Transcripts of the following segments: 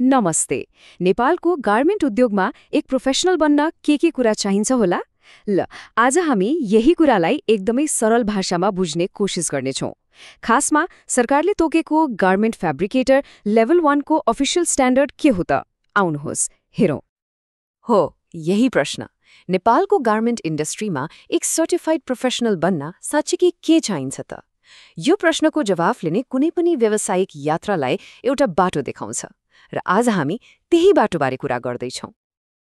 नमस्ते। नेपालको गार्मेन्ट उद्योगमा एक प्रोफेसनल बन्न के कुरा चाहिन्छ होला? ल, आज हामी यही कुरालाई एकदमै सरल भाषामा बुझ्ने कोसिस गर्नेछौँ। खासमा सरकारले तोकेको गार्मेन्ट फ्याब्रिकेटर लेभल 1 को अफिसियल स्ट्यान्डर्ड के हो त? आउनुहोस्, हेरौँ। हो, यही प्रश्न। नेपालको गार्मेन्ट इन्डस्ट्रीमा एक सर्टिफाइड प्रोफेसनल बन्न साँच्चै के चाहिन्छ त? यो प्रश्नको जवाफ लिने कुनै पनि व्यावसायिक यात्रालाई एउटा बाटो देखाउँछ र आज हामी त्यही बाटोबारे कुरा गर्दैछौँ।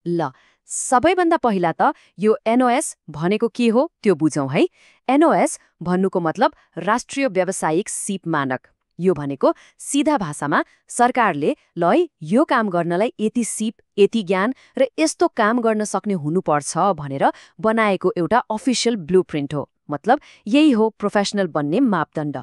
ल, सबैभन्दा पहिला त यो एनओएस भनेको के हो त्यो बुझौँ है। एनओएस भन्नुको मतलब राष्ट्रिय व्यावसायिक सिप मानक। यो भनेको सीधा भाषामा सरकारले ल यो काम गर्नलाई यति सिप, यति ज्ञान र यस्तो काम गर्न सक्ने हुनुपर्छ भनेर बनाएको एउटा अफिसियल ब्लुप्रिन्ट हो। मतलब यही हो प्रोफेसनल बन्ने मापदण्ड।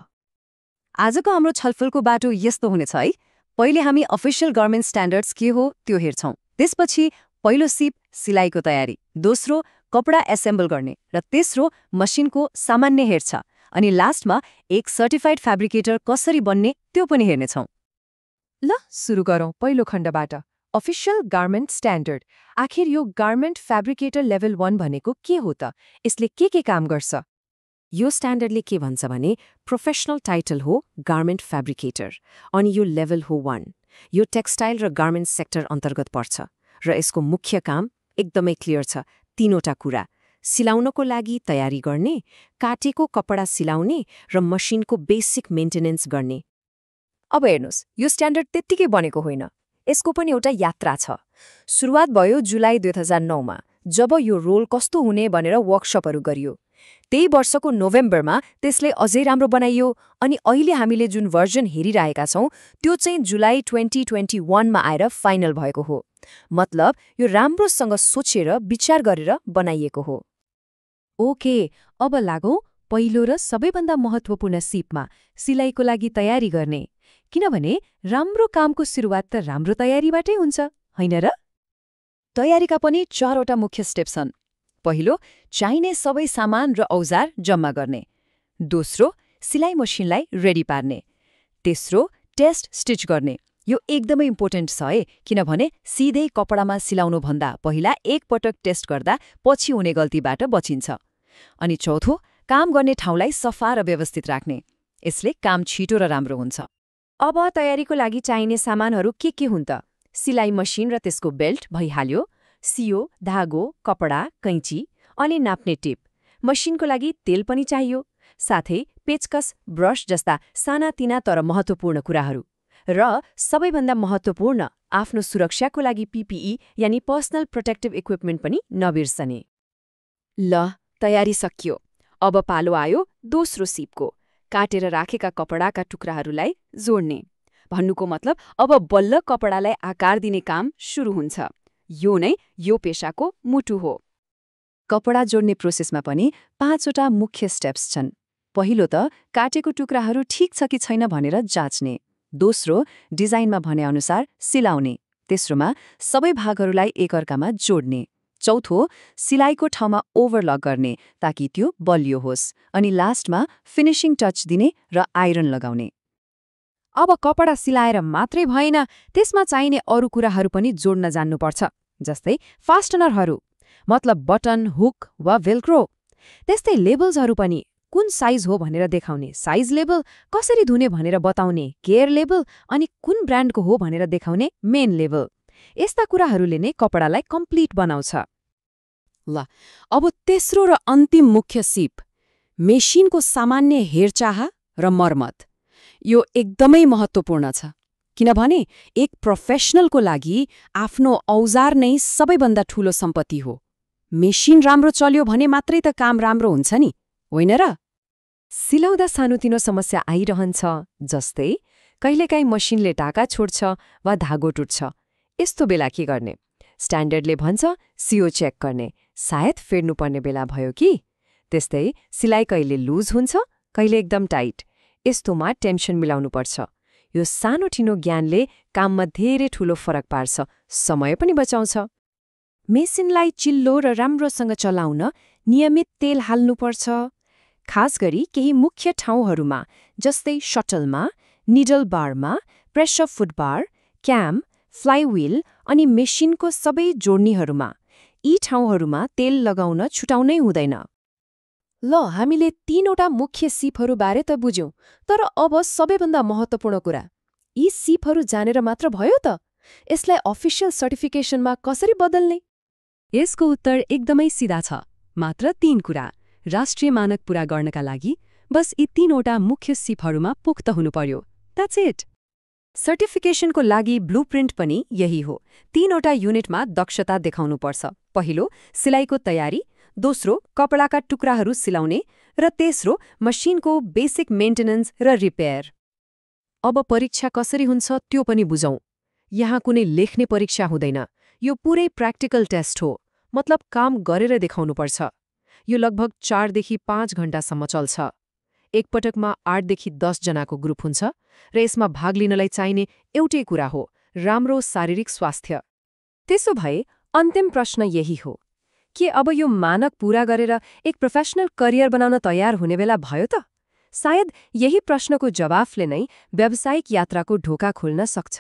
आजको हाम्रो छलफलको बाटो यस्तो हुनेछ है। पहिले हामी अफिसियल गार्मेन्ट स्ट्यान्डर्ड्स के हो त्यो हेर्छौँ। त्यसपछि पहिलो सिप सिलाइको तयारी, दोस्रो कपडा एसेम्बल गर्ने र तेस्रो मसिनको सामान्य हेरचाह, अनि लास्टमा एक सर्टिफाइड फ्याब्रिकेटर कसरी बन्ने त्यो पनि हेर्नेछौँ। ल, सुरु गरौँ पहिलो खण्डबाट। Official garment standard. आखिर यो गार्मेन्ट फ्याब्रिकेटर लेभल 1 भनेको के हो त? यसले के काम गर्छ? यो स्ट्यान्डर्डले के भन्छ भने प्रोफेसनल टाइटल हो गार्मेन्ट फ्याब्रिकेटर, अनि यो लेभल हो 1। यो टेक्सटाइल र गार्मेन्ट सेक्टर अन्तर्गत पर्छ र यसको मुख्य काम एकदमै क्लियर छ। तीनवटा कुरा: सिलाउनको लागि तयारी गर्ने, काटेको कपडा सिलाउने र मसिनको बेसिक मेन्टेनेन्स गर्ने। अब हेर्नुहोस्, यो स्ट्यान्डर्ड त्यत्तिकै बनेको होइन। यसको पनि एउटा यात्रा छ। सुरुवात भयो जुलाई 2009 मा, जब यो रोल कस्तो हुने भनेर वर्कसपहरू गरियो। त्यही वर्षको नोभेम्बरमा त्यसले अझै राम्रो बनाइयो, अनि अहिले हामीले जुन भर्जन हेरिरहेका छौँ त्यो चाहिँ जुलाई 2021 मा आएर फाइनल भएको हो। मतलब यो राम्रोसँग सोचेर विचार गरेर बनाइएको हो। ओके, अब लागौँ पहिलो र सबैभन्दा महत्त्वपूर्ण सिपमा, सिलाइको लागि तयारी गर्ने। किनभने राम्रो कामको सुरुवात त राम्रो तयारीबाटै हुन्छ, होइन र? तयारीका पनि 4वटा मुख्य स्टेप छन्। पहिलो, चाहिने सबै सामान र औजार जम्मा गर्ने। दोस्रो, सिलाइ मसिनलाई रेडी पार्ने। तेस्रो, टेस्ट स्टिच गर्ने। यो एकदमै इम्पोर्टेन्ट छ है, किनभने सिधै कपडामा सिलाउनुभन्दा पहिला एकपटक टेस्ट गर्दा पछि हुने गल्तीबाट बचिन्छ। अनि चौथो, काम गर्ने ठाउँलाई सफा र व्यवस्थित राख्ने। यसले काम छिटो र राम्रो हुन्छ। अब तयारीको लागि चाहिने सामानहरू के हुन् त? सिलाइ मसिन र त्यसको बेल्ट भइहाल्यो, सियो, धागो, कपडा, कैँची अनि नाप्ने टिप। मसिनको लागि तेल पनि चाहियो, साथै पेचकस, ब्रस जस्ता सानातिना तर महत्त्वपूर्ण कुराहरू। र सबैभन्दा महत्त्वपूर्ण, आफ्नो सुरक्षाको लागि पीपीई यानि पर्सनल प्रोटेक्टिभ इक्विपमेन्ट पनि नबिर्सने। ल, तयारी सकियो। अब पालो आयो दोस्रो सिपको, काटेर राखेका कपडाका टुक्राहरूलाई जोड्ने। भन्नुको मतलब अब बल्ल कपडालाई आकार दिने काम सुरु हुन्छ। यो नै यो पेशाको मुटु हो। कपडा जोड्ने प्रोसेसमा पनि 5वटा मुख्य स्टेप्स छन्। पहिलो त काटेको टुक्राहरू ठिक छ कि छैन भनेर जाँच्ने। दोस्रो, डिजाइनमा भने अनुसार सिलाउने। तेस्रोमा सबै भागहरूलाई एकअर्कामा जोड्ने। चौथो, सिलाइको ठाउँमा ओभरलक गर्ने ताकि त्यो बलियो होस्। अनि लास्टमा फिनिशिङ टच दिने र आइरन लगाउने। अब कपडा सिलाएर मात्रै भएन, त्यसमा चाहिने अरू कुराहरू पनि जोड्न जान्नुपर्छ। जस्तै फास्टनरहरू, मतलब बटन, हुक वा भेल्क्रो। त्यस्तै लेबल्सहरू पनि, कुन साइज हो भनेर देखाउने साइज लेबल, कसरी धुने भनेर बताउने केयर लेबल, अनि कुन ब्रान्डको हो भनेर देखाउने मेन लेबल। यस्ता कुराहरूले नै कपडालाई कम्प्लिट बनाउँछ। ल, अब तेस्रो र अन्तिम मुख्य सिप, मेसिनको सामान्य हेरचाह र मर्मत। यो एकदमै महत्त्वपूर्ण छ, किनभने एक प्रोफेसनलको लागि आफ्नो औजार नै सबैभन्दा ठूलो सम्पत्ति हो। मेसिन राम्रो चल्यो भने मात्रै त काम राम्रो हुन्छ नि, होइन र? सिलाउँदा सानोतिनो समस्या आइरहन्छ, जस्तै कहिलेकाहीँ मसिनले टाका छोड्छ वा धागो टुट्छ। यस्तो बेला के गर्ने? स्ट्यान्डर्डले भन्छ सियो चेक गर्ने, सायद फेर्नुपर्ने बेला भयो कि। त्यस्तै सिलाइ कहिले लुज हुन्छ, कहिले एकदम टाइट। यस्तोमा टेन्सन मिलाउनुपर्छ। यो सानोठिनो ज्ञानले काममा धेरै ठूलो फरक पार्छ, समय पनि बचाउँछ। मेसिनलाई चिल्लो र राम्रोसँग चलाउन नियमित तेल हाल्नुपर्छ। खास गरी केही मुख्य ठाउँहरूमा, जस्तै शटलमा, निडल बारमा, प्रेसर फुट बार, क्याम, फ्लाइव्हिल अनि मेसिनको सबै जोड्नीहरूमा। यी ठाउँहरूमा तेल लगाउन छुटाउनै हुँदैन। ल हामीले 3वटा मुख्य सिपहरूबारे त बुझ्यौं, तर अब सबैभन्दा महत्त्वपूर्ण कुरा, यी सिपहरू जानेर मात्र भयो त? यसलाई अफिसियल सर्टिफिकेसनमा कसरी बदल्ने? यसको उत्तर एकदमै सिधा छ। मात्र 3 कुरा। राष्ट्रिय मानक पूरा गर्नका लागि बस यी 3वटा मुख्य सिपहरूमा पुख्त हुनु पर्यो। That's it. सर्टिफिकेसनको लागि ब्लुप्रिन्ट पनि यही हो। 3वटा युनिटमा दक्षता देखाउनुपर्छ। पहिलो, सिलाइको तयारी। दोस्रो, कपडाका टुक्राहरू सिलाउने। र तेस्रो, मसिनको बेसिक मेन्टेनेन्स र रिपेयर। अब परीक्षा कसरी हुन्छ त्यो पनि बुझौं। यहाँ कुनै लेख्ने परीक्षा हुँदैन। यो पुरै प्र्याक्टिकल टेस्ट हो। मतलब काम गरेर देखाउनुपर्छ। यो लगभग 4 देखि 5 घण्टासम्म चल्छ। एकपटकमा 8 देखि 10 जनाको ग्रुप हुन्छ र यसमा भाग लिनलाई चाहिने एउटै कुरा हो, राम्रो शारीरिक स्वास्थ्य। त्यसो भए अन्तिम प्रश्न यही हो, के अब यो मानक पूरा गरेर एक प्रोफेसनल करियर बनाउन तयार हुने बेला भयो त? सायद यही प्रश्नको जवाफले नै व्यावसायिक यात्राको ढोका खोल्न सक्छ।